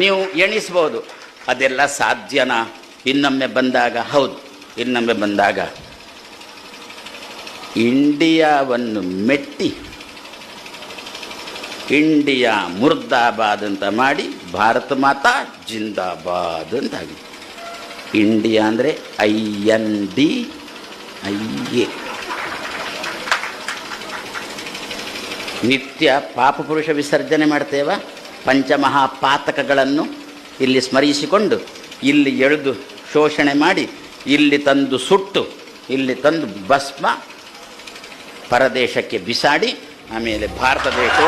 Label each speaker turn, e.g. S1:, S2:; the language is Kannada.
S1: ನೀವು ಎಣಿಸ್ಬೋದು, ಅದೆಲ್ಲ ಸಾಧ್ಯನಾ? ಇನ್ನೊಮ್ಮೆ ಬಂದಾಗ ಹೌದು, ಇನ್ನೊಮ್ಮೆ ಬಂದಾಗ ಇಂಡಿಯಾವನ್ನು ಮೆಟ್ಟಿ ಇಂಡಿಯಾ ಮುರ್ದಾಬಾದ್ ಅಂತ ಮಾಡಿ ಭಾರತ ಮಾತಾ ಜಿಂದಾಬಾದ್ ಅಂತಾಗಿ. ಇಂಡಿಯಾ ಅಂದರೆ INDIA. ನಿತ್ಯ ಪಾಪಪುರುಷ ವಿಸರ್ಜನೆ ಮಾಡ್ತೇವ. ಪಂಚಮಹಾಪಾತಕಗಳನ್ನು ಇಲ್ಲಿ ಸ್ಮರಿಸಿಕೊಂಡು ಇಲ್ಲಿ ಎಳೆದು ಶೋಷಣೆ ಮಾಡಿ ಇಲ್ಲಿ ತಂದು ಸುಟ್ಟು ಇಲ್ಲಿ ತಂದು ಭಸ್ಮ ಪರದೇಶಕ್ಕೆ ಬಿಸಾಡಿ ಆಮೇಲೆ ಭಾರತ ದೇಶ